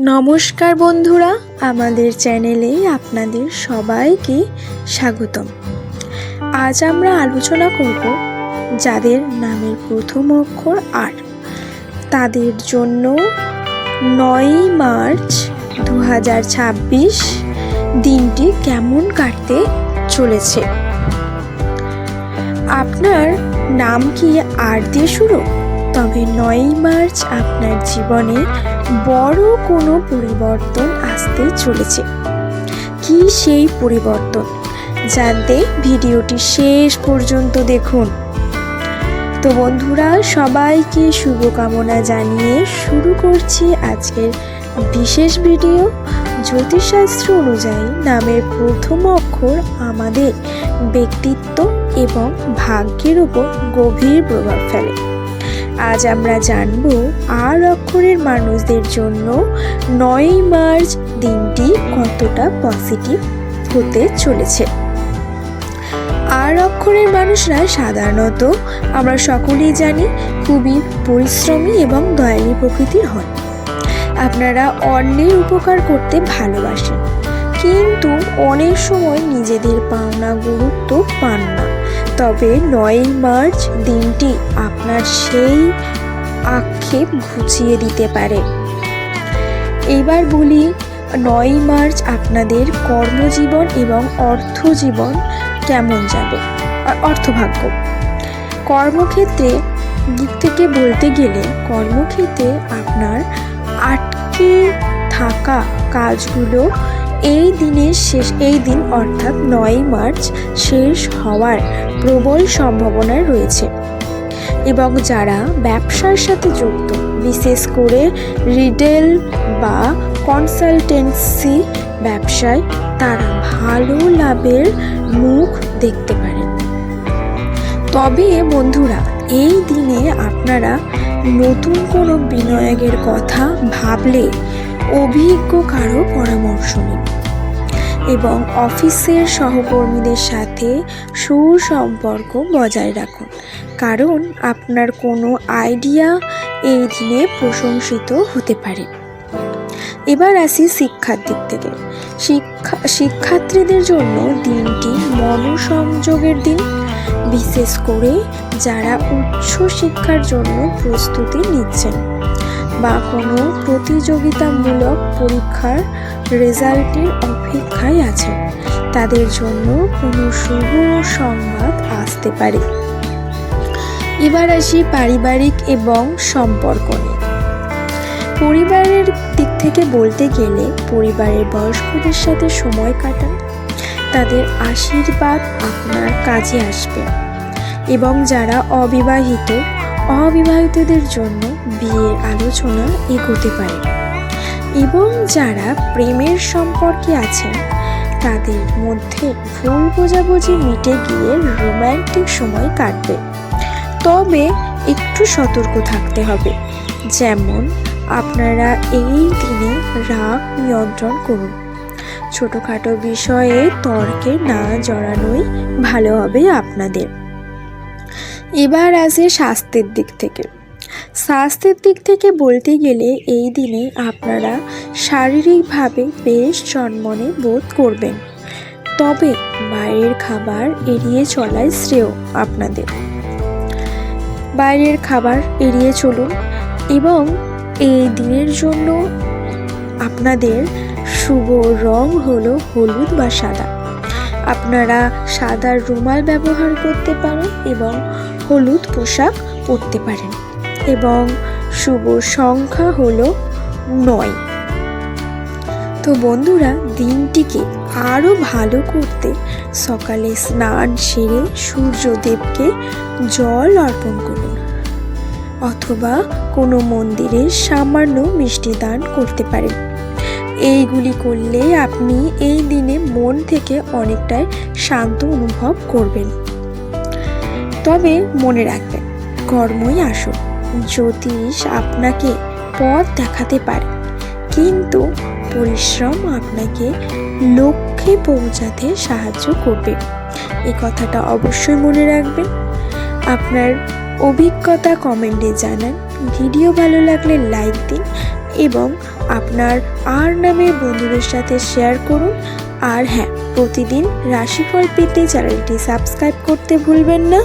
নমস্কার বন্ধুরা, আমাদের চ্যানেলে আপনাদের সবাইকে স্বাগতম। আজ আমরা আলোচনা করব যাদের নামের প্রথম অক্ষর আর, তাদের জন্য 9 মার্চ 2026 দিনটি কেমন কাটতে চলেছে। আপনার নাম কি আর দিয়ে শুরু? তবে 9 মার্চ আপনার জীবনে বড় কোনো পরিবর্তন আসতে চলেছে। কি সেই পরিবর্তন? জানতে ভিডিওটি শেষ পর্যন্ত দেখুন। তো বন্ধুরা, সবাইকে শুভকামনা জানিয়ে শুরু করছি আজকের বিশেষ ভিডিও। জ্যোতিষশাস্ত্র অনুযায়ী নামের প্রথম অক্ষর আমাদের ব্যক্তিত্ব এবং ভাগ্যের উপর গভীর প্রভাব ফেলে। আজ আমরা জানব আর অক্ষরের মানুষদের জন্য 9 মার্চ দিনটি কতটা পজিটিভ হতে চলেছে। আর অক্ষরের মানুষরা সাধারণত আমরা সকলেই জানি খুবই পরিশ্রমী এবং দয়ালু প্রকৃতির হন। আপনারা অন্যের উপকার করতে ভালোবাসেন, কিন্তু অনেক সময় নিজেদের পাওনা গুরুত্ব পান না। তবে 9 মার্চ দিনটি আপনার সেই আক্ষেপ ঘুচিয়ে দিতে পারে। এবার বলি 9 মার্চ আপনাদের কর্মজীবন এবং অর্থজীবন কেমন যাবে। আর অর্থভাগ্য, কর্মক্ষেত্রে দিক থেকে বলতে গেলে কর্মক্ষেত্রে আপনার আটকে থাকা কাজগুলো এই দিন অর্থাৎ 9 মার্চ শেষ হওয়ার প্রবল সম্ভাবনা রয়েছে। এবং যারা ব্যবসার সাথে যুক্ত, বিশেষ করে রিটেল বা কনসালটেন্সি ব্যবসায়, তারা ভালো লাভের মুখ দেখতে পারেন। তবে বন্ধুরা, এই দিনে আপনারা নতুন কোনো বিনিয়োগের কথা ভাবলে অভিজ্ঞ কারো পরামর্শ নিন এবং অফিসের সহকর্মীদের সাথে সুসম্পর্ক বজায় রাখুন, কারণ আপনার কোনো আইডিয়া এই দিনে প্রশংসিত হতে পারে। এবার আসি শিক্ষার দিক থেকে। শিক্ষার্থীদের জন্য দিনটি মনোসংযোগের দিন, বিশেষ করে যারা উচ্চ শিক্ষার জন্য প্রস্তুতি নিচ্ছেন বা কোনো প্রতিযোগিতামূলক পরীক্ষার রেজাল্টের অপেক্ষায় আছেন, তাদের জন্য কোনো শুভ সংবাদ আসতে পারে। এবার আসি পারিবারিক এবং সম্পর্ক নিয়ে। পরিবারের দিক থেকে বলতে গেলে পরিবারের বয়স্কদের সাথে সময় কাটান, তাদের আশীর্বাদ আপনার কাজে আসবে। এবং যারা অবিবাহিতদের জন্য বিয়ের আলোচনা এগোতে পারে। এবং যারা প্রেমের সম্পর্কে আছেন, তাদের মধ্যে ভুল বোঝাবুঝি মিটে গিয়ে রোম্যান্টিক সময় কাটবে। তবে একটু সতর্ক থাকতে হবে, যেমন আপনারা এই দিনে রাগ নিয়ন্ত্রণ করুন। ছোটোখাটো বিষয়ে তর্কে না জড়ানোই ভালো হবে আপনাদের। এবার আসে স্বাস্থ্যের দিক থেকে বলতে গেলে এই দিনে আপনারা শারীরিকভাবে বেশ চনমনে বোধ করবেন। তবে বাইরের খাবার এড়িয়ে চলাই শ্রেয় আপনাদের। বাইরের খাবার এড়িয়ে চলুন। এবং এই দিনের জন্য আপনাদের শুভ রং হলো হলুদ বা সাদা। আপনারা সাদা রুমাল ব্যবহার করতে পারেন এবং হলুদ পোশাক পরতে পারেন। এবং শুভ সংখ্যা হলো 9। তো বন্ধুরা, দিনটিকে আরও ভালো করতে সকালে স্নান সেরে সূর্যদেবকে জল অর্পণ করুন, অথবা কোনো মন্দিরে সামান্য মিষ্টি দান করতে পারেন। এইগুলি করলে আপনি এই দিনে মন থেকে অনেকটাই শান্ত অনুভব করবেন। তবে মনে রাখবেন, কর্মই আসল। জ্যোতিষ আপনাকে পথ দেখাতে পারে, কিন্তু পরিশ্রম আপনাকে লক্ষ্যে পৌঁছাতে সাহায্য করবে। এই কথাটা অবশ্যই মনে রাখবেন। আপনার অভিজ্ঞতা কমেন্টে জানান। ভিডিও ভালো লাগলে লাইক দিন এবং আপনার আর নামের বন্ধুদের সাথে শেয়ার করুন। আর হ্যাঁ, প্রতিদিন রাশিফল পেতে চ্যানেলটি সাবস্ক্রাইব করতে ভুলবেন না।